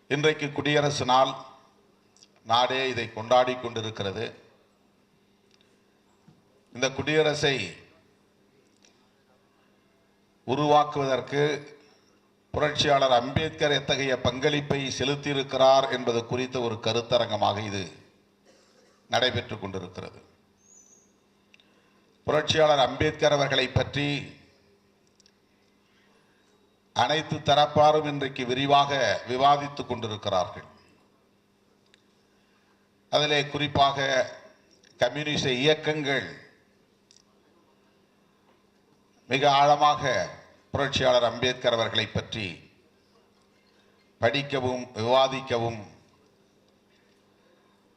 இன்றைக்கு குடியரசு நாள். நாடே இதை கொண்டாடி கொண்டிருக்கிறது. இந்த குடியரசை உருவாக்குவதற்கு புரட்சியாளர் அம்பேத்கர் எத்தகைய பங்களிப்பை செலுத்தியிருக்கிறார் என்பது குறித்த ஒரு கருத்தரங்கமாக இது நடைபெற்றுக் கொண்டிருக்கிறது. புரட்சியாளர் அம்பேத்கர் அவர்களை பற்றி அனைத்து தரப்பாரும் இன்றைக்கு விரிவாக விவாதித்துக் கொண்டிருக்கிறார்கள். அதிலே குறிப்பாக கம்யூனிச இயக்கங்கள் மிக ஆழமாக புரட்சியாளர் அம்பேத்கர் அவர்களை பற்றி படிக்கவும் விவாதிக்கவும்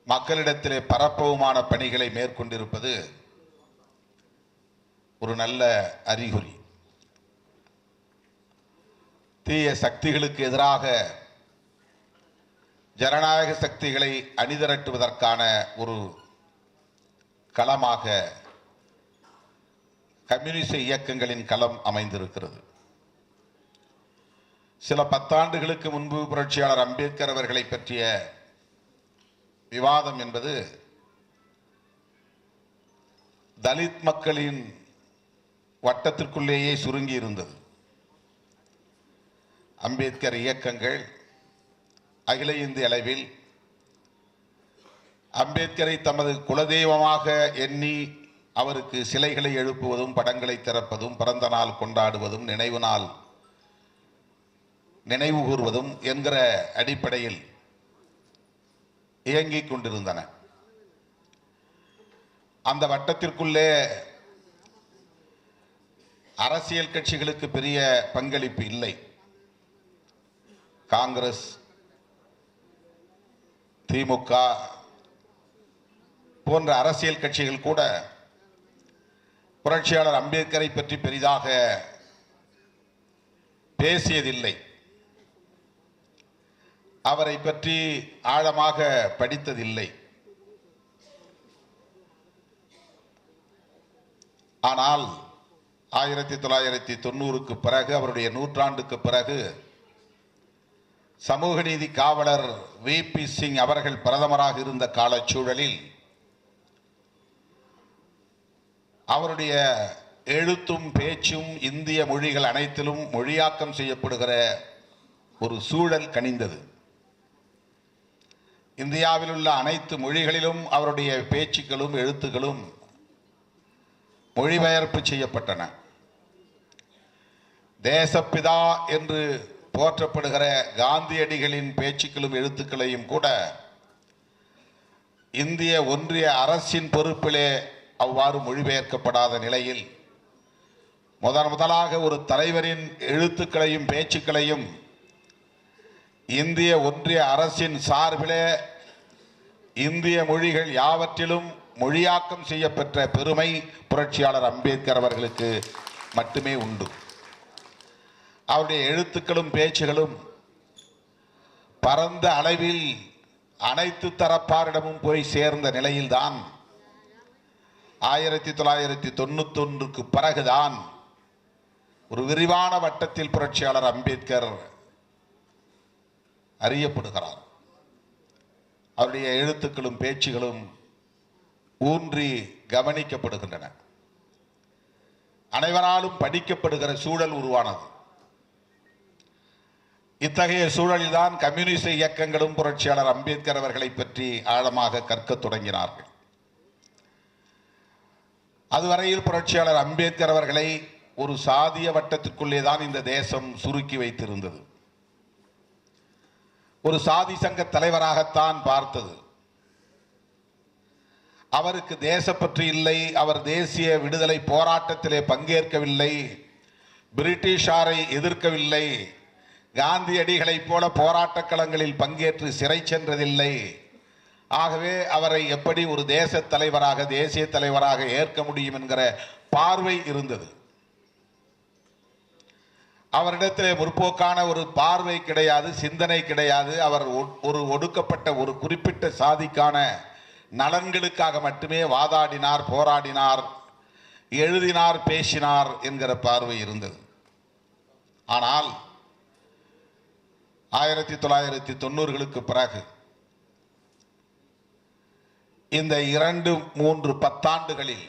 மக்களிடத்திலே பரப்பவுமான பணிகளை மேற்கொண்டிருப்பது ஒரு நல்ல அறிகுறி. தீய சக்திகளுக்கு எதிராக ஜனநாயக சக்திகளை அணிதிரட்டுவதற்கான ஒரு களமாக கம்யூனிச இயக்கங்களின் களம் அமைந்திருக்கிறது. சில பத்தாண்டுகளுக்கு முன்பு புரட்சியாளர் அம்பேத்கர் அவர்களை பற்றிய விவாதம் என்பது தலித் மக்களின் வட்டத்திற்குள்ளேயே சுருங்கி இருந்தது. அம்பேத்கர் இயக்கங்கள் அகில இந்திய அளவில் அம்பேத்கரை தமது குலதெய்வமாக எண்ணி அவருக்கு சிலைகளை எழுப்புவதும் படங்களை திறப்பதும் பிறந்த நாள் கொண்டாடுவதும் நினைவு நாள் நினைவு கூறுவதும் என்கிற அடிப்படையில் இயங்கிக் கொண்டிருந்தன. அந்த வட்டத்திற்குள்ளே அரசியல் கட்சிகளுக்கு பெரிய பங்களிப்பு இல்லை. காங்கிரஸ், திமுக போன்ற அரசியல் கட்சிகள் கூட புரட்சியாளர் அம்பேத்கரை பற்றி பெரிதாக பேசியதில்லை. அவரை பற்றி ஆழமாக படித்ததில்லை. ஆனால் 1990க்கு பிறகு, அவருடைய நூற்றாண்டுக்கு பிறகு, சமூக நீதி காவலர் VP சிங் அவர்கள் பிரதமராக இருந்த காலச்சூழலில் அவருடைய எழுத்தும் பேச்சும் இந்திய மொழிகள் அனைத்திலும் மொழியாக்கம் செய்யப்படுகிற ஒரு சூழல் கனிந்தது. இந்தியாவில் உள்ள அனைத்து மொழிகளிலும் அவருடைய பேச்சுக்களும் எழுத்துக்களும் மொழிபெயர்ப்பு செய்யப்பட்டன. தேசப்பிதா என்று போற்றப்படுகிற காந்தியடிகளின் பேச்சுக்களும் எழுத்துக்களையும் கூட இந்திய ஒன்றிய அரசின் பொறுப்பிலே அவ்வாறு மொழிபெயர்க்கப்படாத நிலையில் முதலாக ஒரு தலைவரின் எழுத்துக்களையும் பேச்சுக்களையும் இந்திய ஒன்றிய அரசின் சார்பிலே இந்திய மொழிகள் யாவற்றிலும் மொழியாக்கம் செய்யப்பெற்ற பெருமை புரட்சியாளர் அம்பேத்கர் அவர்களுக்கு மட்டுமே உண்டு. அவருடைய எழுத்துக்களும் பேச்சுகளும் பரந்த அளவில் அனைத்து தரப்பாரிடமும் போய் சேர்ந்த நிலையில்தான் 1991க்கு பிறகுதான் ஒரு விரிவான வட்டத்தில் புரட்சியாளர் அம்பேத்கர் அறியப்படுகிறார். அவருடைய எழுத்துக்களும் பேச்சுகளும் ஊன்றி கவனிக்கப்படுகின்றன. அனைவராலும் படிக்கப்படுகிற சூழல் உருவானது. இத்தகைய சூழலில்தான் கம்யூனிச இயக்கங்களும் புரட்சியாளர் அம்பேத்கர் அவர்களை பற்றி ஆழமாக கற்கத் தொடங்கினார்கள். அதுவரையில் புரட்சியாளர் அம்பேத்கர் அவர்களை ஒரு சாதிய வட்டத்திற்குள்ளே தான் இந்த தேசம் சுருக்கி வைத்திருந்தது. ஒரு சாதி சங்க தலைவராகத்தான் பார்த்தது. அவருக்கு தேசப்பற்று இல்லை. அவர் தேசிய விடுதலை போராட்டத்திலே பங்கேற்கவில்லை. பிரிட்டிஷாரை எதிர்க்கவில்லை. காந்தியடிகளைப் போல போராட்ட களங்களில் பங்கேற்று சிறை சென்றதில்லை. ஆகவே அவரை எப்படி ஒரு தேச தலைவராக தேசிய தலைவராக ஏற்க முடியும் என்கிற பார்வை இருந்தது. அவரிடத்திலே முற்போக்கான ஒரு பார்வை கிடையாது, சிந்தனை கிடையாது. அவர் ஒரு ஒடுக்கப்பட்ட ஒரு குறிப்பிட்ட சாதிக்கான நலன்களுக்காக மட்டுமே வாதாடினார், போராடினார், எழுதினார், பேசினார் என்கிற பார்வை இருந்தது. ஆனால் 1990களுக்கு பிறகு இந்த 2-3 பத்தாண்டுகளில்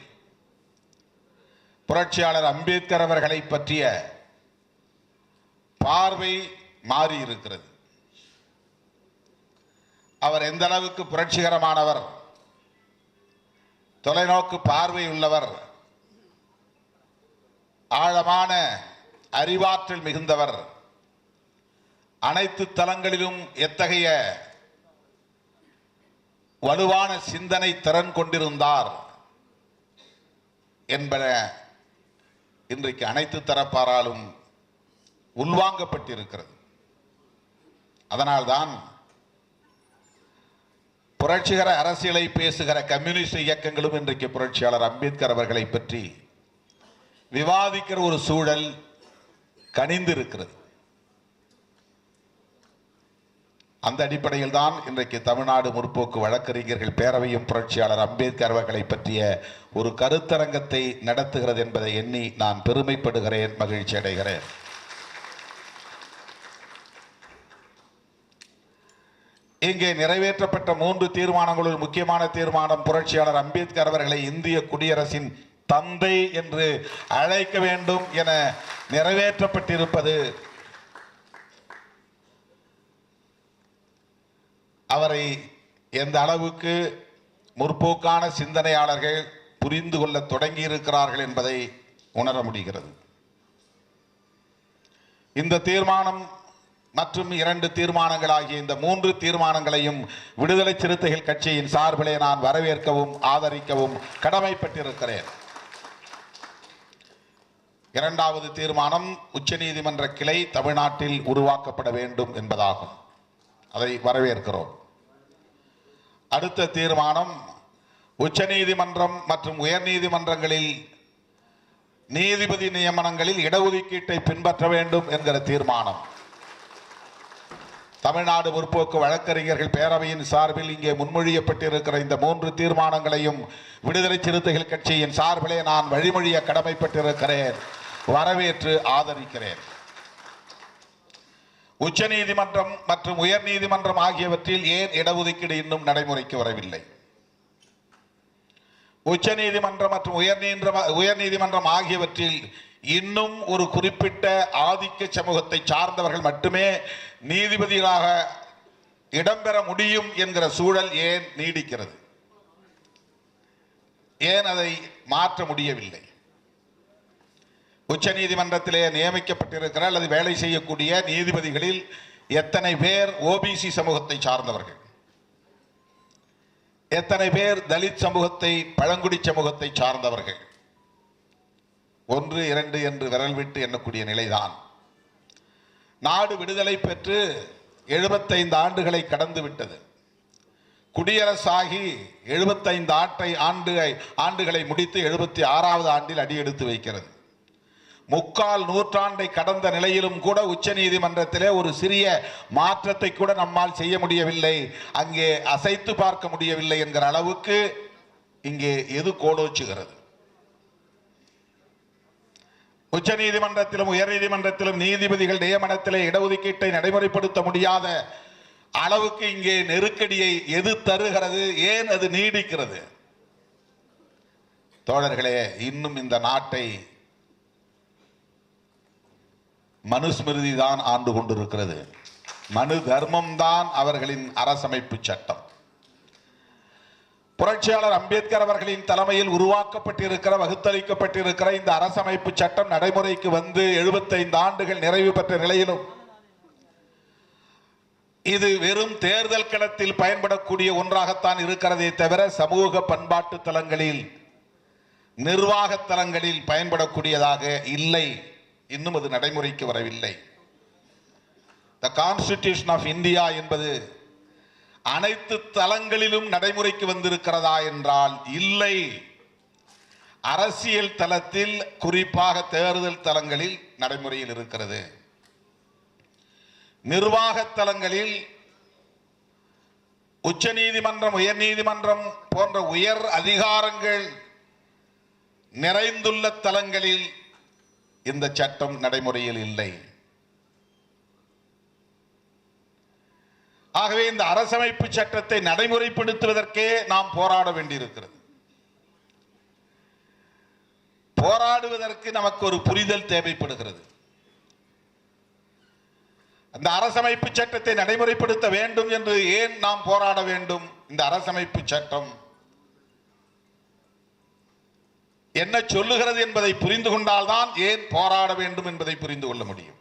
புரட்சியாளர் அம்பேத்கர் அவர்களை பற்றிய பார்வை மாறி இருக்கிறது. அவர் எந்த அளவுக்கு புரட்சிகரமானவர், தொலைநோக்கு பார்வை உள்ளவர், ஆழமான அறிவாற்றல் மிகுந்தவர், அனைத்து தளங்களிலும் எத்தகைய வலுவான சிந்தனை திறன் கொண்டிருந்தார் என்பன இன்றைக்கு அனைத்து தரப்பாராலும் உள்வாங்கப்பட்டிருக்கிறது. அதனால்தான் புரட்சிகர அரசியலை பேசுகிற கம்யூனிஸ்ட் இயக்கங்களும் இன்றைக்கு புரட்சியாளர் அம்பேத்கர் அவர்களை பற்றி விவாதிக்கிற ஒரு சூழல் கனிந்திருக்கிறது. அந்த அடிப்படையில் தான் இன்றைக்கு தமிழ்நாடு முற்போக்கு வழக்கறிஞர்கள் பேரவையும் புரட்சியாளர் அம்பேத்கர் அவர்களை பற்றிய ஒரு கருத்தரங்கத்தை நடத்துகிறது என்பதை எண்ணி நான் பெருமைப்படுகிறேன், மகிழ்ச்சி அடைகிறேன். இங்கே நிறைவேற்றப்பட்ட 3 தீர்மானங்களுள் முக்கியமான தீர்மானம் புரட்சியாளர் அம்பேத்கர் அவர்களை இந்திய குடியரசின் தந்தை என்று அழைக்க வேண்டும் என நிறைவேற்றப்பட்டிருப்பது அவரை எந்த அளவுக்கு முற்போக்கான சிந்தனையாளர்கள் புரிந்து கொள்ள தொடங்கி இருக்கிறார்கள் என்பதை உணர முடிகிறது. இந்த தீர்மானம் மற்றும் 2 தீர்மானங்கள் ஆகிய இந்த 3 தீர்மானங்களையும் விடுதலை சிறுத்தைகள் கட்சியின் சார்பிலே நான் வரவேற்கவும் ஆதரிக்கவும் கடமைப்பட்டிருக்கிறேன். 2வது தீர்மானம் உச்சநீதிமன்ற கிளை தமிழ்நாட்டில் உருவாக்கப்பட வேண்டும் என்பதாகும். அதை வரவேற்கிறோம். அடுத்த தீர்மானம் உச்சநீதிமன்றம் மற்றும் உயர்நீதிமன்றங்களில் நீதிபதி நியமனங்களில் இடஒதுக்கீட்டை பின்பற்ற வேண்டும் என்கிற தீர்மானம். தமிழ்நாடு முற்போக்கு வழக்கறிஞர்கள் பேரவையின் சார்பில் இங்கே முன்மொழியப்பட்டிருக்கிற இந்த 3 தீர்மானங்களையும் விடுதலை சிறுத்தைகள் கட்சியின் சார்பிலே நான் வழிமொழிய கடமைப்பட்டிருக்கிறேன், வரவேற்று ஆதரிக்கிறேன். உச்சநீதிமன்றம் மற்றும் உயர்நீதிமன்றம் ஆகியவற்றில் ஏன் இடஒதுக்கீடு இன்னும் நடைமுறைக்கு வரவில்லை? உச்சநீதிமன்றம் மற்றும் உயர்நீதிமன்றம் ஆகியவற்றில் இன்னும் ஒரு குறிப்பிட்ட ஆதிக்க சமூகத்தை சார்ந்தவர்கள் மட்டுமே நீதிபதிகளாக இடம்பெற முடியும் என்கிற சூழல் ஏன் நீடிக்கிறது? ஏன் அதை மாற்ற முடியவில்லை? உச்ச நீதிமன்றத்திலே நியமிக்கப்பட்டிருக்கிற அல்லது வேலை செய்யக்கூடிய நீதிபதிகளில் எத்தனை பேர் ஓபிசி சமூகத்தை சார்ந்தவர்கள், எத்தனை பேர் தலித் சமூகத்தை பழங்குடி சமூகத்தை சார்ந்தவர்கள்? 1, 2 என்று விரல் விட்டு எண்ணக்கூடிய நிலைதான். நாடு விடுதலை பெற்று 75 ஆண்டுகளை கடந்து விட்டது. குடியரசாகி 75 ஆண்டுகளை முடித்து 76வது ஆண்டில் அடியெடுத்து வைக்கிறது. 3/4 நூற்றாண்டை கடந்த நிலையிலும் கூட உச்ச நீதிமன்றத்திலே ஒரு சிறிய மாற்றத்தை கூட நம்மால் செய்ய முடியவில்லை, அங்கே அசைத்து பார்க்க முடியவில்லை என்கிற அளவுக்கு இங்கே எது கோலோச்சுகிறது? உச்ச நீதிமன்றத்திலும் உயர் நீதிமன்றத்திலும் நீதிபதிகள் நியமனத்திலே இடஒதுக்கீட்டை நடைமுறைப்படுத்த முடியாத அளவுக்கு இங்கே நெருக்கடியை எது தருகிறது? ஏன் அது நீடிக்கிறது? தோழர்களே, இன்னும் இந்த நாட்டை மனுஸ்மிருதி தான் ஆண்டு கொண்டிருக்கிறது. மனு தர்மம் தான் அவர்களின் அரசமைப்பு சட்டம். புரட்சியாளர் அம்பேத்கர் அவர்களின் தலைமையில் உருவாக்கப்பட்டிருக்கிற வகுத்தளிக்கப்பட்டிருக்கிற இந்த அரசமைப்பு சட்டம் நடைமுறைக்கு வந்து 75 ஆண்டுகள் நிறைவு பெற்ற நிலையிலும் இது வெறும் தேர்தல் களத்தில் பயன்படக்கூடிய ஒன்றாகத்தான் இருக்கிறதே தவிர சமூக பண்பாட்டு தலங்களில் நிர்வாக தலங்களில் பயன்படக்கூடியதாக இல்லை. இன்னும் அது நடைமுறைக்கு வரவில்லை. த கான்ஸ்டிடியூஷன் ஆஃப் இந்தியா என்பது அனைத்து தளங்களிலும் நடைமுறைக்கு வந்திருக்கிறதா என்றால் இல்லை. அரசியல் தளத்தில், குறிப்பாக தேர்தல் தளங்களில் நடைமுறையில் இருக்கிறது. நிர்வாக தளங்களில் உச்ச நீதிமன்றம், உயர் நீதிமன்றம் போன்ற உயர் அதிகாரங்கள் நிறைந்துள்ள தளங்களில் இந்த சட்டம் நடைமுறையில் இல்லை. ஆகவே இந்த அரசமைப்பு சட்டத்தை நடைமுறைப்படுத்துவதற்கே நாம் போராட வேண்டியிருக்கிறது. போராடுவதற்கு நமக்கு ஒரு புரிதல் தேவைப்படுகிறது. அந்த அரசமைப்பு சட்டத்தை நடைமுறைப்படுத்த வேண்டும் என்று ஏன் நாம் போராட வேண்டும்? இந்த அரசமைப்பு சட்டம் என்ன சொல்லுகிறது என்பதை புரிந்து கொண்டால்தான் ஏன் போராட வேண்டும் என்பதை புரிந்து கொள்ள முடியும்.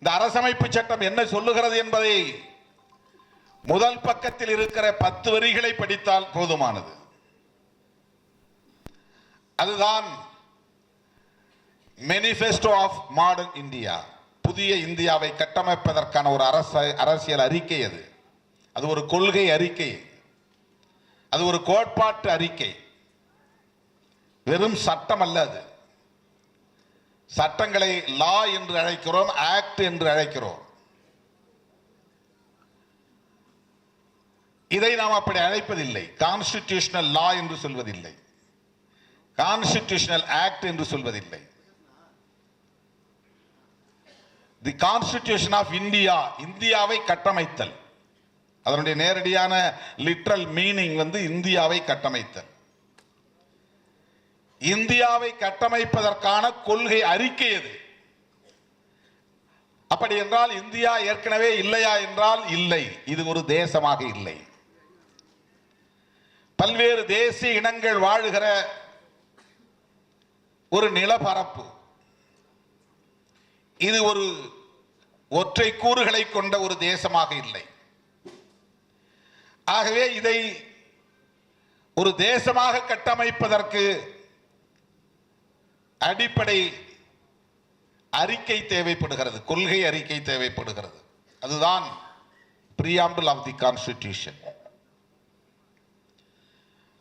இந்த அரசமைப்பு சட்டம் என்ன சொல்லுகிறது என்பதை முதல் பக்கத்தில் இருக்கிற 10 வரிகளை படித்தால் போதுமானது. அதுதான் மேனிஃபெஸ்டோ ஆஃப் மாடர்ன் இந்தியா, புதிய இந்தியாவை கட்டமைப்பதற்கான ஒரு அரசியல் அறிக்கை. அது ஒரு கொள்கை அறிக்கை, அது ஒரு கோட்பாட்டு அறிக்கை, வெறும் சட்டம் அல்ல. அது சட்டங்களை லா என்று அழைக்கிறோம், ஆக்ட் என்று அழைக்கிறோம். இதை நாம் அப்படி அழைப்பதில்லை. கான்ஸ்டிடியூஷனல் லா என்று சொல்வதில்லை, கான்ஸ்டிடியூஷனல் ஆக்ட் என்று சொல்வதில்லை. தி கான்ஸ்டிடியூஷன் ஆஃப் இந்தியா, இந்தியாவை கட்டமைத்தல். அதனுடைய நேரடியான லிட்ரல் மீனிங் இந்தியாவை கட்டமைத்தல். இந்தியாவை கட்டமைப்பதற்கான கொள்கை அறிக்கை எது? அப்படி என்றால் இந்தியா ஏற்கனவே இல்லையா என்றால் இல்லை. இது ஒரு தேசமாக இல்லை. பல்வேறு தேசிய இனங்கள் வாழுகிற ஒரு நிலப்பரப்பு. இது ஒரு ஒற்றை கூறுகளை கொண்ட ஒரு தேசமாக இல்லை. ஆகவே இதை ஒரு தேசமாக கட்டமைப்பதற்கு அடிப்படை அறிக்கை தேவைப்படுகிறது, கொள்கை அறிக்கை தேவைப்படுகிறது. அதுதான் preamble of the constitution,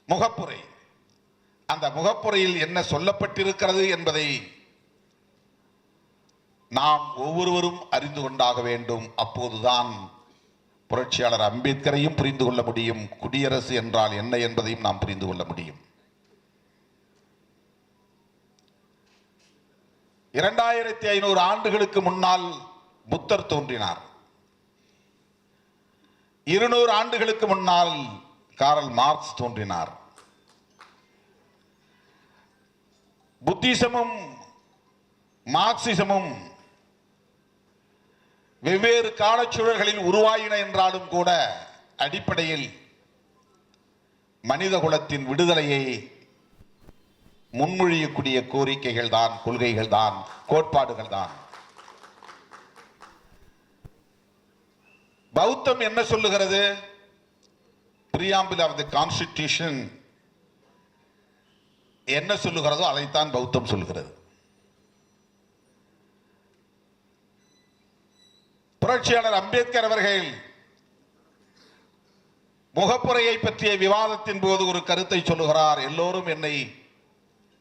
முகப்புரை. அந்த முகப்புரையில் என்ன சொல்லப்பட்டிருக்கிறது என்பதை நாம் ஒவ்வொருவரும் அறிந்து கொண்டாக வேண்டும். அப்போதுதான் புரட்சியாளர் அம்பேத்கரையும் புரிந்து கொள்ள முடியும், குடியரசு என்றால் என்ன என்பதையும் நாம் புரிந்து கொள்ள முடியும். 2500 ஆண்டுகளுக்கு முன்னால் புத்தர் தோன்றினார். 200 ஆண்டுகளுக்கு முன்னால் காரல் மார்க்ஸ் தோன்றினார். புத்திசமும் மார்க்சிசமும் வெவ்வேறு காலச்சூழல்களில் உருவாயின என்றாலும் கூட அடிப்படையில் மனித குலத்தின் விடுதலையை முன்மொழியக்கூடிய கோரிக்கைகள் தான், கொள்கைகள் தான், கோட்பாடுகள் தான். பௌத்தம் என்ன சொல்லுகிறது? preamble of the constitution என்ன சொல்லுகிறதோ அதைத்தான் பௌத்தம் சொல்லுகிறது. புரட்சியாளர் அம்பேத்கர் அவர்கள் முகப்புரையை பற்றிய விவாதத்தின் போது ஒரு கருத்தை சொல்லுகிறார். எல்லோரும் என்னை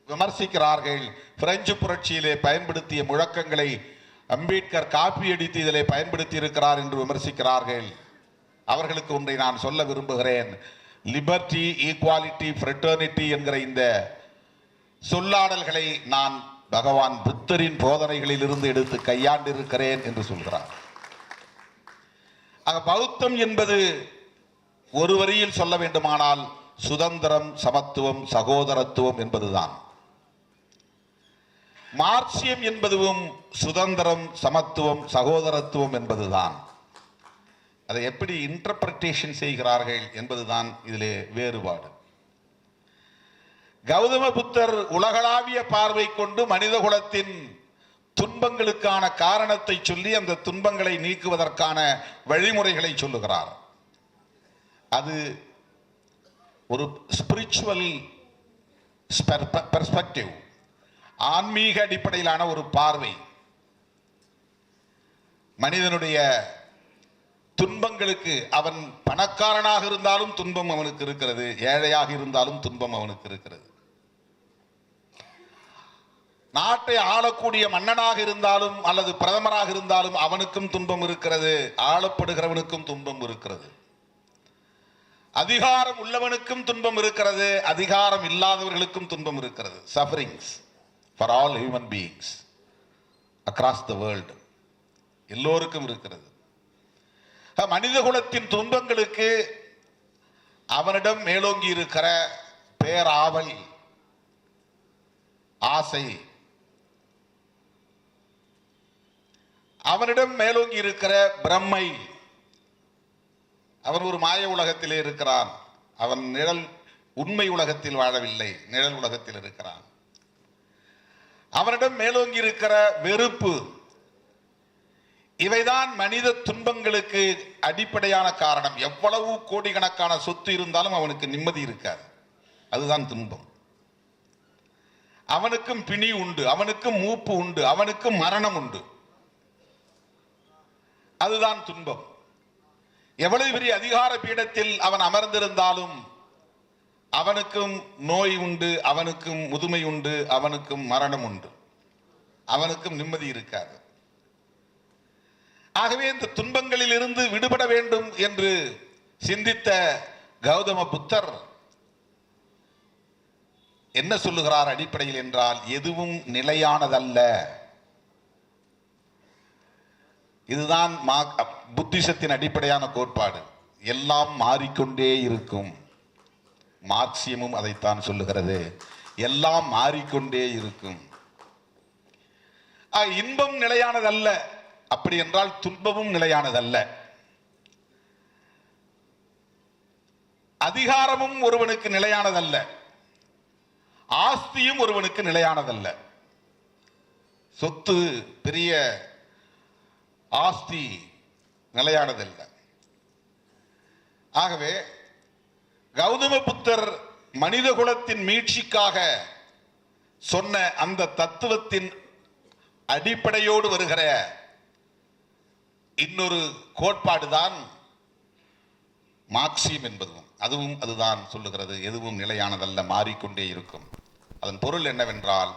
விமர்சிக்கிறார்கள். பிரெஞ்சு புரட்சியிலே பயன்படுத்திய முழக்கங்களை அம்பேத்கர் காப்பி அடித்து இதிலே பயன்படுத்தி இருக்கிறார் என்று விமர்சிக்கிறார்கள். அவர்களுக்கு ஒன்றை நான் சொல்ல விரும்புகிறேன். லிபர்ட்டி, ஈக்வாலிட்டி, ஃப்ரெட்டர்னிட்டி என்கிற இந்த சொல்லாடல்களை நான் பகவான் புத்தரின் போதனைகளில் இருந்து எடுத்து கையாண்டிருக்கிறேன் என்று சொல்கிறார். பௌத்தம் என்பது ஒரு வரியில் சொல்ல வேண்டுமானால் சுதந்திரம், சமத்துவம், சகோதரத்துவம் என்பதுதான். மார்க்சியம் என்பதும் சுதந்திரம், சமத்துவம், சகோதரத்துவம் என்பதுதான். அதை எப்படி இன்டர்பிரட்டேஷன் செய்கிறார்கள் என்பதுதான் இதிலே வேறுபாடு. கௌதம புத்தர் உலகளாவிய பார்வை கொண்டு மனித குலத்தின் துன்பங்களுக்கான காரணத்தை சொல்லி அந்த துன்பங்களை நீக்குவதற்கான வழிமுறைகளை சொல்லுகிறார். அது ஒரு ஸ்பிரிச்சுவல் பெர்ஸ்பெக்டிவ், ஆன்மீக அடிப்படையிலான ஒரு பார்வை. மனிதனுடைய துன்பங்களுக்கு, அவன் பணக்காரனாக இருந்தாலும் துன்பம் அவனுக்கு இருக்கிறது, ஏழையாக இருந்தாலும் துன்பம் அவனுக்கு இருக்கிறது. நாட்டை ஆளக்கூடிய மன்னனாக இருந்தாலும் அல்லது பிரதமராக இருந்தாலும் அவனுக்கும் துன்பம் இருக்கிறது, ஆளப்படுகிறவனுக்கும் துன்பம் இருக்கிறது. அதிகாரம் உள்ளவனுக்கும் துன்பம் இருக்கிறது, அதிகாரம் இல்லாதவர்களுக்கும் துன்பம் இருக்கிறது. Sufferings for all human beings across the world, எல்லோருக்கும் இருக்கிறது. மனித குலத்தின் துன்பங்களுக்கு அவனிடம் மேலோங்கி இருக்கிற பேராவல், ஆசை, அவனிடம் மேலோங்கி இருக்கிற பிரம்மை. அவன் ஒரு மாய உலகத்திலே இருக்கிறான். அவன் நிழல் உண்மை உலகத்தில் வாழவில்லை, நிழல் உலகத்தில் இருக்கிறான். அவனிடம் மேலோங்கி இருக்கிற வெறுப்பு. இவைதான் மனித துன்பங்களுக்கு அடிப்படையான காரணம். எவ்வளவு கோடிக்கணக்கான சொத்து இருந்தாலும் அவனுக்கு நிம்மதி இருக்காது. அதுதான் துன்பம். அவனுக்கும் பிணி உண்டு, அவனுக்கும் மூப்பு உண்டு, அவனுக்கும் மரணம் உண்டு. அதுதான் துன்பம். எவ்வளவு பெரிய அதிகார பீடத்தில் அவன் அமர்ந்திருந்தாலும் அவனுக்கும் நோய் உண்டு, அவனுக்கும் முதுமை உண்டு, அவனுக்கும் மரணம் உண்டு, அவனுக்கும் நிம்மதி இருக்காது. ஆகவே இந்த துன்பங்களில் இருந்து விடுபட வேண்டும் என்று சிந்தித்த கௌதம புத்தர் என்ன சொல்லுகிறார் அடிப்படையில் என்றால், எதுவும் நிலையானதல்ல. இதுதான் புத்திசத்தின் அடிப்படையான கோட்பாடு. எல்லாம் மாறிக்கொண்டே இருக்கும். மார்க்சியமும் அதைத்தான் சொல்லுகிறது, எல்லாம் மாறிக்கொண்டே இருக்கும். இன்பம் நிலையானதல்ல, அப்படி என்றால் துன்பமும் நிலையானதல்ல. அதிகாரமும் ஒருவனுக்கு நிலையானதல்ல, ஆஸ்தியும் ஒருவனுக்கு நிலையானதல்ல. சொத்து, பெரிய ஆஸ்தி நிலையானதல்ல. ஆகவே கௌதம புத்தர் மனித குலத்தின் மீட்சிக்காக சொன்ன அந்த தத்துவத்தின் அடிப்படையோடு வருகிற இன்னொரு கோட்பாடுதான் மார்க்சியம் என்பதும். அதுதான் சொல்லுகிறது, எதுவும் நிலையானதல்ல, மாறிக்கொண்டே இருக்கும். அதன் பொருள் என்னவென்றால்,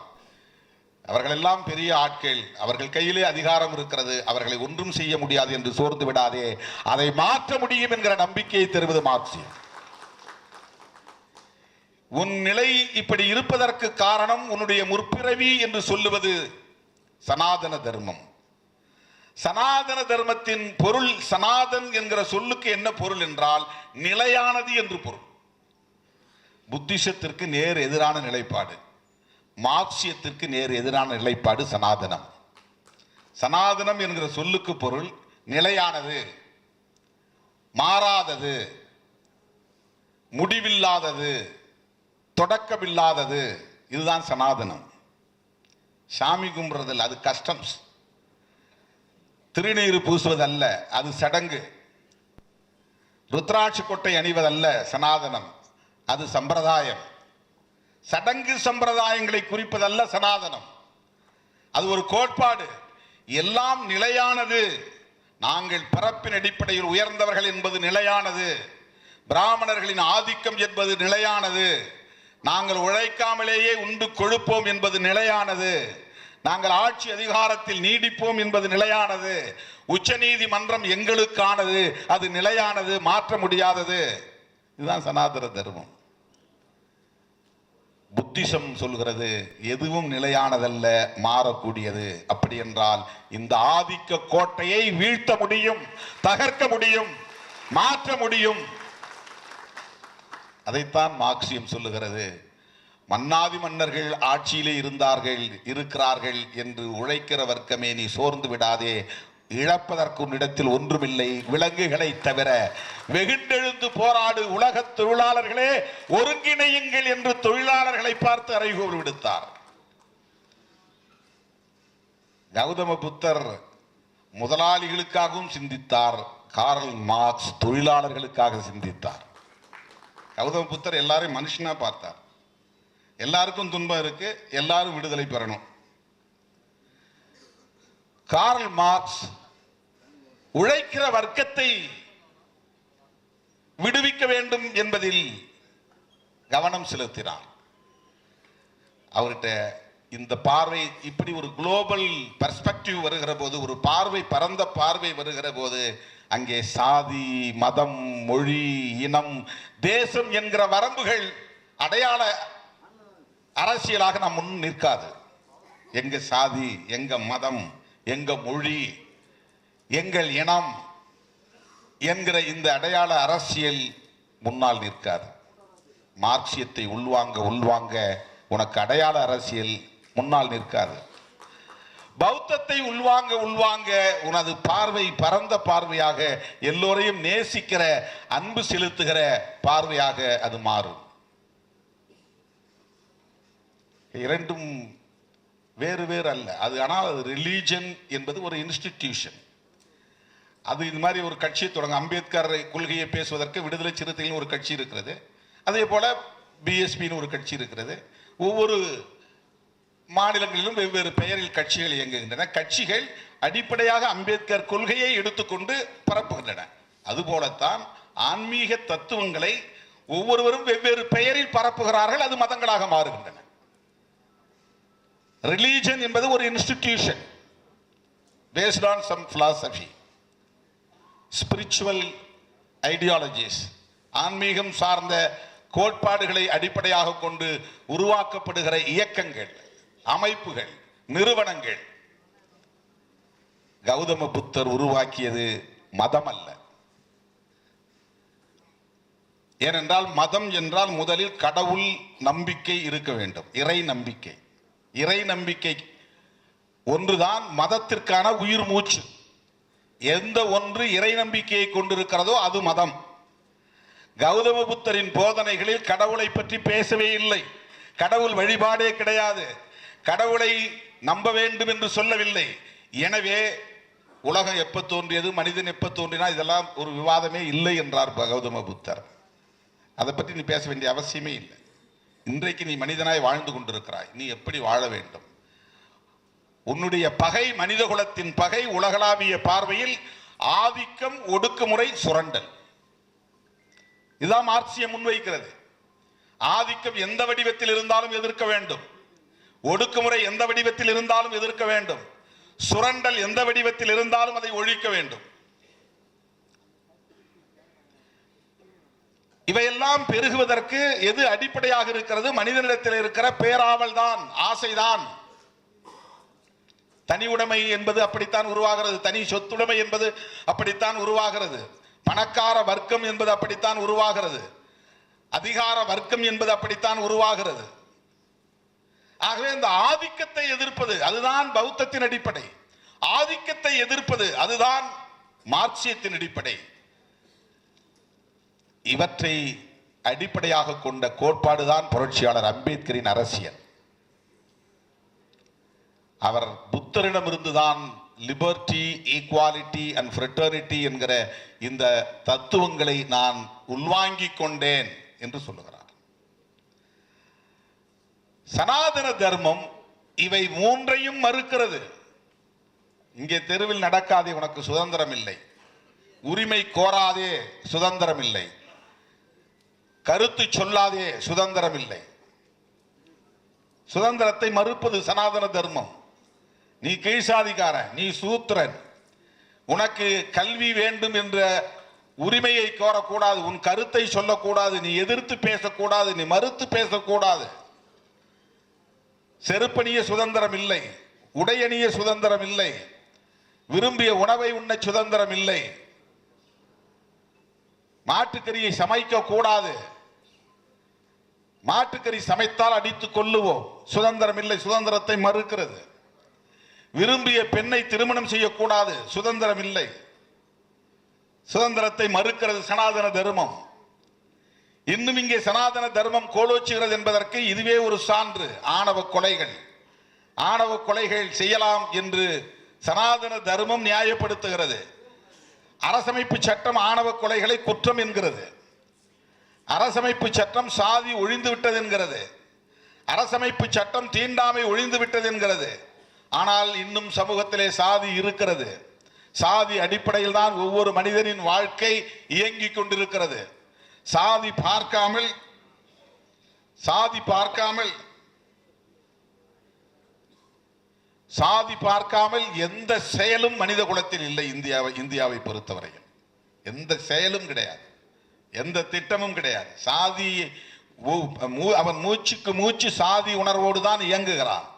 அவர்களெல்லாம் பெரிய ஆட்கள், அவர்கள் கையிலே அதிகாரம் இருக்கிறது, அவர்களை ஒன்றும் செய்ய முடியாது என்று சோர்ந்து விடாதே, அதை மாற்ற முடியும் என்கிற நம்பிக்கையை தருவது மார்க்சியம். உன் நிலை இப்படி இருப்பதற்கு காரணம் உன்னுடைய முற்பிறவி என்று சொல்லுவது சனாதன தர்மம். சனாதன தர்மத்தின் பொருள், சனாதன் என்கிற சொல்லுக்கு என்ன பொருள் என்றால் நிலையானது என்று பொருள். புத்திசத்திற்கு நேர் எதிரான நிலைப்பாடு, மார்க்சியத்திற்கு நேர் எதிரான நிலைப்பாடு சனாதனம். சனாதனம் என்கிற சொல்லுக்கு பொருள் நிலையானது, மாறாதது, முடிவில்லாதது, தொடக்கமில்லாதது. இதுதான் சனாதனம். சாமி கும்பிடுறதில்லை, அது கஸ்டம்ஸ். திருநீறு பூசுவதல்ல, அது சடங்கு. ருத்ராட்சி கொட்டை அணிவதல்ல சனாதனம், அது சம்பிரதாயம். சடங்கு சம்பிரதாயங்களை குறிப்பதல்ல சனாதனம், அது ஒரு கோட்பாடு. எல்லாம் நிலையானது. நாங்கள் பிறப்பின் அடிப்படையில் உயர்ந்தவர்கள் என்பது நிலையானது. பிராமணர்களின் ஆதிக்கம் என்பது நிலையானது. நாங்கள் உழைக்காமலேயே உண்டு கொழுப்போம் என்பது நிலையானது. நாங்கள் ஆட்சி அதிகாரத்தில் நீடிப்போம் என்பது நிலையானது. உச்ச நீதிமன்றம் எங்களுக்கானது, அது நிலையானது, மாற்ற முடியாதது. இதுதான் சனாதன தர்மம். புத்திசம் சொல்கிறது எதுவும் நிலையானதல்ல, மாறக்கூடியது. அப்படி என்றால் இந்த ஆதிக்க கோட்டையை வீழ்த்த முடியும், தகர்க்க முடியும், மாற்ற முடியும். அதைத்தான் மார்க்சியம் சொல்லுகிறது. மன்னாதி மன்னர்கள் ஆட்சியிலே இருக்கிறார்கள் என்று உழைக்கிற வர்க்கமே, நீ சோர்ந்து விடாதே. இழப்பதற்கு உன்னிடத்தில் ஒன்றுமில்லை, விலங்குகளை தவிர. வெகுண்டெழுந்து போராடு உலக தொழிலாளர்களே, ஒருங்கிணையுங்கள் என்று தொழிலாளர்களை பார்த்து அறைகூவல் விடுத்தார். கௌதம புத்தர் முதலாளிகளுக்காகவும் சிந்தித்தார், கார்ல் மார்க்ஸ் தொழிலாளர்களுக்காக சிந்தித்தார். கௌதம புத்தர் எல்லாரையும் மனுஷனா பார்த்தார். எல்லாருக்கும் துன்பம் இருக்கு, எல்லாரும் விடுதலை பெறணும். கார்ல் மார்க்ஸ் உழைக்கிற வர்க்கத்தை விடுவிக்க வேண்டும் என்பதில் கவனம் செலுத்தினார். அவர்கிட்ட இந்த பார்வை, இப்படி ஒரு குளோபல் பெர்ஸ்பெக்டிவ் வருகிற போது, ஒரு பார்வை, பரந்த பார்வை வருகிற போது, அங்கே சாதி, மதம், மொழி, இனம், தேசம் என்கிற வரம்புகள் அடையாள அரசியலாக நாம் முன் நிற்காது. எங்க சாதி, எங்க மதம், எங்க மொழி, எங்கள் இனம், என்கிற இந்த அடையாள அரசியல் முன்னால் நிற்காது. மார்க்சியத்தை உள்வாங்க உனக்கு அடையாள அரசியல் முன்னால் நிற்காது. பௌத்தத்தை உள்வாங்க உனது பார்வை பரந்த பார்வையாக, எல்லோரையும் நேசிக்கிற, அன்பு செலுத்துகிற பார்வையாக அது மாறும். இரண்டும் வேறு வேறு அல்ல அது. ஆனால் அது ரிலீஜன் என்பது ஒரு இன்ஸ்டிடியூஷன். அது இது மாதிரி ஒரு கட்சியை தொடங்க, அம்பேத்கர் கொள்கையை பேசுவதற்கு விடுதலை சிறுத்தைகள் ஒரு கட்சி இருக்கிறது. அதே போல பிஎஸ்பின்னு ஒரு கட்சி இருக்கிறது. ஒவ்வொரு மாநிலங்களிலும் வெவ்வேறு பெயரில் கட்சிகள் இயங்குகின்றன. கட்சிகள் அடிப்படையாக அம்பேத்கர் கொள்கையை எடுத்துக்கொண்டு பரப்புகின்றன. அதுபோலத்தான் ஆன்மீக தத்துவங்களை ஒவ்வொருவரும் வெவ்வேறு பெயரில் பரப்புகிறார்கள். அது மதங்களாக மாறுகின்றன. ரிலீஜன் என்பது ஒரு institution based on some philosophy, spiritual ideologies, ஆன்மீகம் சார்ந்த கோட்பாடுகளை அடிப்படையாக கொண்டு உருவாக்கப்படுகிற இயக்கங்கள், அமைப்புகள், நிறுவனங்கள். கௌதம புத்தர் உருவாக்கியது மதம் அல்ல. ஏனென்றால் மதம் என்றால் முதலில் கடவுள் நம்பிக்கை இருக்க வேண்டும். இறை நம்பிக்கை ஒன்றுதான் மதத்திற்கான உயிர் மூச்சு. எந்த ஒன்று இறை நம்பிக்கையை கொண்டிருக்கிறதோ அது மதம். கௌதம புத்தரின் போதனைகளில் கடவுளை பற்றி பேசவே இல்லை. கடவுள் வழிபாடே கிடையாது. கடவுளை நம்ப வேண்டும் என்று சொல்லவில்லை. எனவே உலகம் எப்ப தோன்றியது, மனிதன் எப்ப தோன்றினா, இதெல்லாம் ஒரு விவாதமே இல்லை என்றார் கௌதம புத்தர். அதை பற்றி நீ பேச வேண்டிய அவசியமே இல்லை. இன்றைக்கு நீ மனிதனாய் வாழ்ந்து கொண்டிருக்கிறாய். நீ எப்படி வாழ வேண்டும்? உன்னுடைய பகை, மனித குலத்தின் பகை, உலகளாவிய பார்வையில் ஆதிக்கம், ஒடுக்குமுறை, சுரண்டல். இதுதான் மார்க்சியம் முன்வைக்கிறது. ஆதிக்கம் எந்த வடிவத்தில் இருந்தாலும் எதிர்க்க வேண்டும். ஒடுக்குமுறை எந்த வடிவத்தில் இருந்தாலும் எதிர்க்க வேண்டும். சுரண்டல் எந்த வடிவத்தில் இருந்தாலும் அதை ஒழிக்க வேண்டும். இவையெல்லாம் பெருகுவதற்கு எது அடிப்படையாக இருக்கிறது? மனிதனிடத்தில் இருக்கிற பேராவல் தான், ஆசைதான். தனி உடைமை என்பது அப்படித்தான் உருவாகிறது. தனி சொத்துடைமை என்பது அப்படித்தான் உருவாகிறது. பணக்கார வர்க்கம் என்பது அப்படித்தான் உருவாகிறது. அதிகார வர்க்கம் என்பது அப்படித்தான் உருவாகிறது. ஆகவே இந்த ஆதிக்கத்தை எதிர்ப்பது அதுதான் பௌத்தத்தின் அடிப்படை. ஆதிக்கத்தை எதிர்ப்பது அதுதான் மார்க்சியத்தின் அடிப்படை. இவற்றை அடிப்படையாக கொண்ட கோட்பாடுதான் புரட்சியாளர் அம்பேத்கரின் அரசியல். அவர் புத்தரிடமிருந்துதான் லிபர்ட்டி, ஈக்வாலிட்டி அண்ட் ஃப்ரெட்டர்னிட்டி என்கிற இந்த தத்துவங்களை நான் உள்வாங்கிக் கொண்டேன் என்று சொல்லுகிறார். சனாதன தர்மம் இவை மூன்றையும் மறுக்கிறது. இங்கே தெருவில் நடக்காதே, உனக்கு சுதந்திரம் இல்லை. உரிமை கோராதே, சுதந்திரம் இல்லை. கருத்து சொல்லாதே, சுதந்திரம் இல்லை. சுதந்திரத்தை மறுப்பது சனாதன தர்மம். நீ கீழ்சாதிக்காரன், நீ சூத்திரன், உனக்கு கல்வி வேண்டும் என்ற உரிமையை கோரக்கூடாது, உன் கருத்தை சொல்லக்கூடாது, நீ எதிர்த்து பேசக்கூடாது, நீ மறுத்து பேசக்கூடாது. செருப்பணிய சுதந்திரம் இல்லை, உடையணிய சுதந்திரம் இல்லை, விரும்பிய உணவை உண்ண சுதந்திரம் இல்லை, மாட்டுக்கறியை சமைக்க கூடாது, மாட்டுக்கறி சமைத்தால் அடித்துக் கொள்ளுவோம், சுதந்திரம் இல்லை, சுதந்திரத்தை மறுக்கிறது. விரும்பிய பெண்ணை திருமணம் செய்யக்கூடாது, சுதந்திரம் இல்லை, சுதந்திரத்தை மறுக்கிறது சனாதன தர்மம். இன்னும் இங்கே சனாதன தர்மம் கோலோச்சுகிறது என்பதற்கு இதுவே ஒரு சான்று. ஆணவ கொலைகள் செய்யலாம் என்று சனாதன தர்மம் நியாயப்படுத்துகிறது. அரசமைப்பு சட்டம் ஆணவ கொலைகளை குற்றம் என்கிறது. அரசமைப்பு சட்டம் சாதி ஒழிந்து விட்டது என்கிறது. அரசமைப்பு சட்டம் தீண்டாமை ஒழிந்து விட்டது என்கிறது. ஆனால் இன்னும் சமூகத்திலே சாதி இருக்கிறது. சாதி அடிப்படையில் தான் ஒவ்வொரு மனிதனின் வாழ்க்கை இயங்கிக் கொண்டிருக்கிறது. சாதி பார்க்காமல் எந்த செயலும் மனித குலத்தில் இல்லை. இந்தியாவை பொறுத்தவரையில் எந்த செயலும் கிடையாது, எந்த திட்டமும் கிடையாது. சாதி அவன் மூச்சுக்கு மூச்சு சாதி உணர்வோடு தான் இயங்குகிறான்.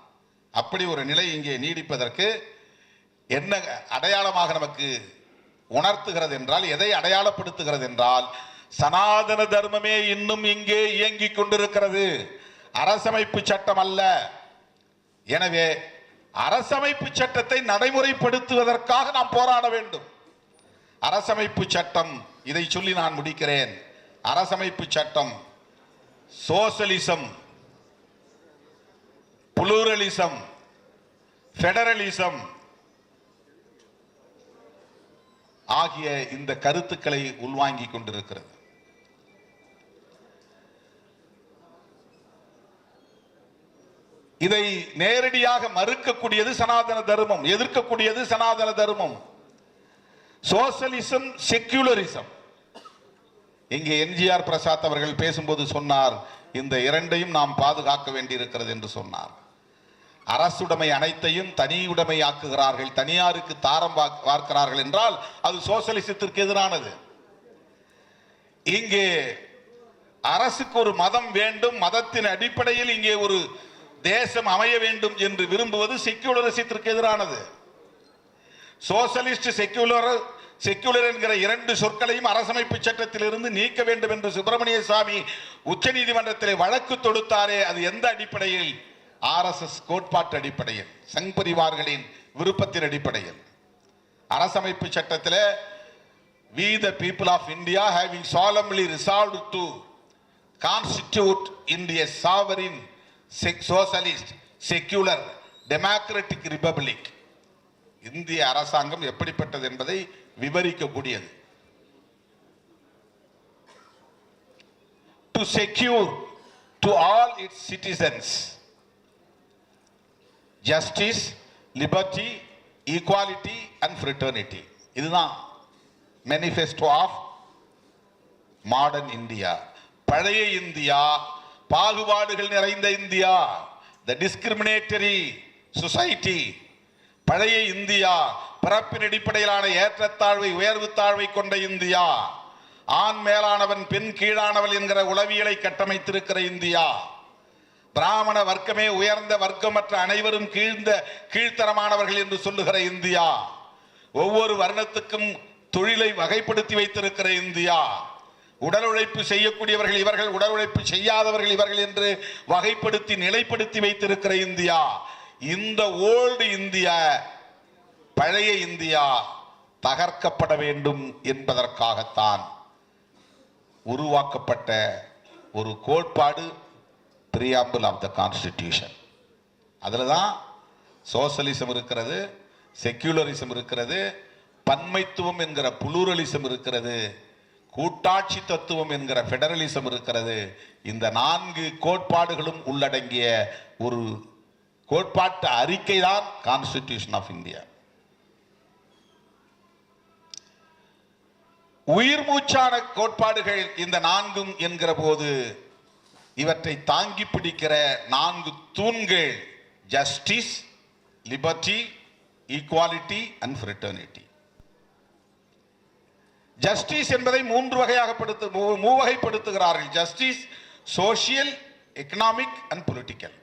அப்படி ஒரு நிலை இங்கே நீடிப்பதற்கு என்ன அடையாளமாக நமக்கு உணர்த்துகிறது என்றால், எதை அடையாளப்படுத்துகிறது என்றால், சனாதன தர்மமே இன்னும் இங்கே இயங்கிக் கொண்டிருக்கிறது, அரசமைப்பு சட்டம் அல்ல. எனவே அரசமைப்பு சட்டத்தை நடைமுறைப்படுத்துவதற்காக நாம் போராட வேண்டும். அரசமைப்பு சட்டம், இதை சொல்லி நான் முடிக்கிறேன். அரசமைப்பு சட்டம் சோசலிசம், புளூரலிசம், பெடரலிசம் ஆகிய இந்த கருத்துக்களை உள்வாங்கிக் கொண்டிருக்கிறது. இதை நேரடியாக மறுக்கக்கூடியது சனாதன தர்மம், எதிர்க்கக்கூடியது சனாதன தர்மம். சோசலிசம், செக்யூலரிசம். இங்கே என்ஜிஆர் பிரசாத் அவர்கள் பேசும்போது சொன்னார், இந்த இரண்டையும் நாம் பாதுகாக்க வேண்டியிருக்கிறது என்று சொன்னார். அரசுடைமை அனைத்தையும் தனியுடைமை ஆக்குகிறார்கள், தனியாருக்கு தாரம் பார்க்கிறார்கள் என்றால் அது சோசலிசத்திற்கு எதிரானது. இங்கே அரசுக்கு ஒரு மதம் வேண்டும், மதத்தின் அடிப்படையில் இங்கே ஒரு தேசம் அமைய வேண்டும் என்று விரும்புவது செக்யூலரிசத்திற்கு எதிரானது. சோசலிஸ்ட், செக்யூலர் என்கிற இரண்டு சொற்களையும் அரசமைப்பு சட்டத்தில் இருந்து நீக்க வேண்டும் என்று சுப்பிரமணிய சாமி உச்ச நீதிமன்றத்தில் வழக்கு தொடுத்தாரே, அது எந்த அடிப்படையில்? RSS கோட்பாட்டு அடிப்படையில், சங் பரிவார்களின் விருப்பத்தின் அடிப்படையில். அரசமைப்பு சட்டத்தில் we the people of India having solemnly resolved to constitute India sovereign socialist secular democratic republic. இந்திய அரசாங்கம் எப்படிப்பட்டது என்பதை விவரிக்கக்கூடியது. To secure to all its citizens justice, liberty, equality and fraternity. இதுதான் manifesto of modern India. பழைய India, பாகுபாடுகள் நிறைந்த India, the discriminatory society. பழைய India, பிறப்பின் அடிப்படையிலான ஏற்றத்தாழ்வை, உயர்வு தாழ்வை கொண்ட இந்தியா, ஆண் மேலானவன் பெண் கீழானவள் என்கிற உளவியலை கட்டமைத்திருக்கிற இந்தியா, பிராமண வர்க்கமே உயர்ந்த வர்க்கமற்ற அனைவரும் கீழ்த்தரமானவர்கள் என்று சொல்லுகிற இந்தியா, ஒவ்வொரு வர்ணத்துக்கும் தொழிலை வகைப்படுத்தி வைத்திருக்கிற இந்தியா, உடல் உழைப்பு செய்யக்கூடியவர்கள் இவர்கள், உடல் உழைப்பு செய்யாதவர்கள் இவர்கள் என்று வகைப்படுத்தி நிலைப்படுத்தி வைத்திருக்கிற இந்தியா. இந்த ஓல்டு இந்தியா, பழைய இந்தியா தகர்க்கப்பட வேண்டும் என்பதற்காகத்தான் உருவாக்கப்பட்ட ஒரு கோட்பாடு preamble of the constitution. அதில் தான் சோசலிசம் இருக்கிறது, செக்யூலரிசம் இருக்கிறது, பன்மைத்துவம் என்கிற புளூரலிசம் இருக்கிறது, கூட்டாட்சி தத்துவம் என்கிற பெடரலிசம் இருக்கிறது. இந்த 4 கோட்பாடுகளும் உள்ளடங்கிய ஒரு கோட்பாட்டு அறிக்கை தான் கான்ஸ்டிடியூஷன் ஆஃப் இந்தியா. உயிர் மூச்சான கோட்பாடுகள் இந்த 4 என்கிற போது இவற்றை தாங்கி பிடிக்கிற 4 தூண்கள் justice, liberty, equality and fraternity. Justice என்பதை 3 மூவகைப்படுத்துகிறார்கள். Justice social, economic and political.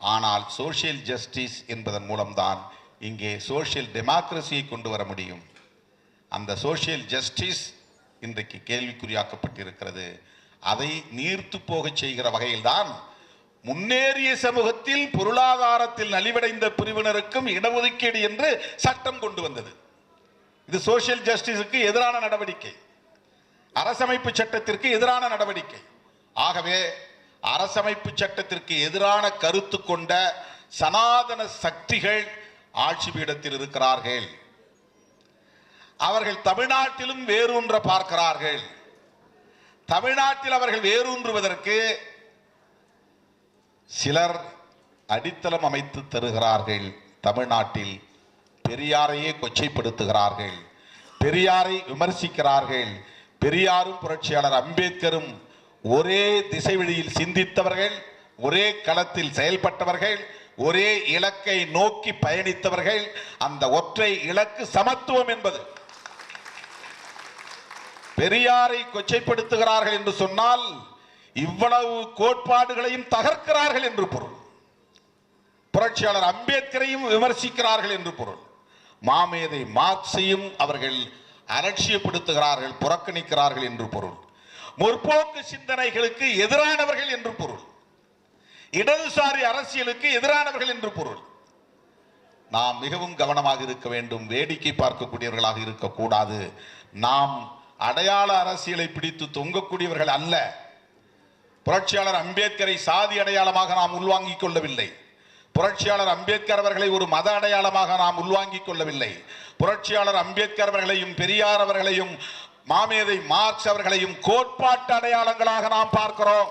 ஆனால் சோசியல் ஜஸ்டிஸ் என்பதன் மூலம்தான் இங்கே சோசியல் டெமோக்ரஸியை கொண்டு வர முடியும். அந்த சோசியல் ஜஸ்டிஸ் இன்றைக்கு கேள்விக்குறியாக்கப்பட்டிருக்கிறது. அதை நீர்த்து போக செய்கிற வகையில்தான் முன்னேறிய சமூகத்தில் பொருளாதாரத்தில் நலிவடைந்த பிரிவினருக்கும் இடஒதுக்கீடு என்று சட்டம் கொண்டு வந்தது. இது சோசியல் ஜஸ்டிஸுக்கு எதிரான நடவடிக்கை, அரசமைப்பு சட்டத்திற்கு எதிரான நடவடிக்கை. ஆகவே அரசமைப்பு சட்டத்திற்கு எதிரான கருத்து கொண்ட சனாதன சக்திகள் ஆட்சி பீடத்தில் இருக்கிறார்கள். அவர்கள் தமிழ்நாட்டிலும் வேரூன்ற பார்க்கிறார்கள். தமிழ்நாட்டில் அவர்கள் வேரூன்றுவதற்கு சிலர் அடித்தளம் அமைத்து தருகிறார்கள். தமிழ்நாட்டில் பெரியாரையே கொச்சைப்படுத்துகிறார்கள், பெரியாரை விமர்சிக்கிறார்கள். பெரியாரும் புரட்சியாளர் அம்பேத்கரும் ஒரே திசைவெளியில் சிந்தித்தவர்கள், ஒரே களத்தில் செயல்பட்டவர்கள், ஒரே இலக்கை நோக்கி பயணித்தவர்கள். அந்த ஒற்றை இலக்கு சமத்துவம் என்பது. பெரியாரை கொச்சைப்படுத்துகிறார்கள் என்று சொன்னால் இவ்வளவு கோட்பாடுகளையும் தகர்க்கிறார்கள் என்று பொருள். புரட்சியாளர் அம்பேத்கரையும் விமர்சிக்கிறார்கள் என்று பொருள். மாமேதை மார்க்ஸையும் அவர்கள் அலட்சியப்படுத்துகிறார்கள், புறக்கணிக்கிறார்கள் என்று பொருள். முற்போக்கு சிந்தனைகளுக்கு எதிரானவர்கள் என்று பொருள். இடதுசாரி அரசியலுக்கு எதிரானவர்கள் என்று பொருள். நாம் மிகவும் கவனமாக இருக்க வேண்டும். வேடிக்கை பார்க்கக்கூடியவர்களாக இருக்கக்கூடாது. நாம் அடையாள அரசியலை பிடித்து தொங்கக்கூடியவர்கள் அல்ல. புரட்சியாளர் அம்பேத்கரை சாதி அடையாளமாக நாம் உள்வாங்கிக் கொள்ளவில்லை. புரட்சியாளர் அம்பேத்கர் அவர்களை ஒரு மத அடையாளமாக நாம் உள்வாங்கிக் கொள்ளவில்லை. புரட்சியாளர் அம்பேத்கர் அவர்களையும் பெரியார் அவர்களையும் மாமேதை மார்க்ஸ் அவர்களையும் கோட்பாட்டு அடையாளங்களாக நாம் பார்க்கிறோம்.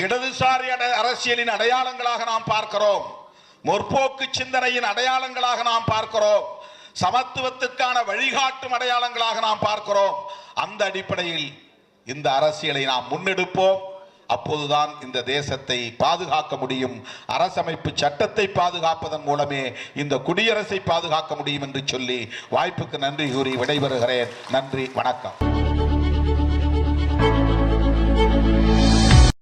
இடதுசாரி அரசியலின் அடையாளங்களாக நாம் பார்க்கிறோம். முற்போக்கு சிந்தனையின் அடையாளங்களாக நாம் பார்க்கிறோம். சமத்துவத்துக்கான வழிகாட்டும் அடையாளங்களாக நாம் பார்க்கிறோம். அந்த அடிப்படையில் இந்த அரசியலை நாம் முன்னெடுப்போம். அப்போதுதான் இந்த தேசத்தை பாதுகாக்க முடியும். அரசமைப்பு சட்டத்தை பாதுகாப்பதன் மூலமே இந்த குடியரசை பாதுகாக்க முடியும் என்று சொல்லி வாய்ப்புக்கு நன்றி கூறி விடைபெறுகிறேன். நன்றி, வணக்கம்.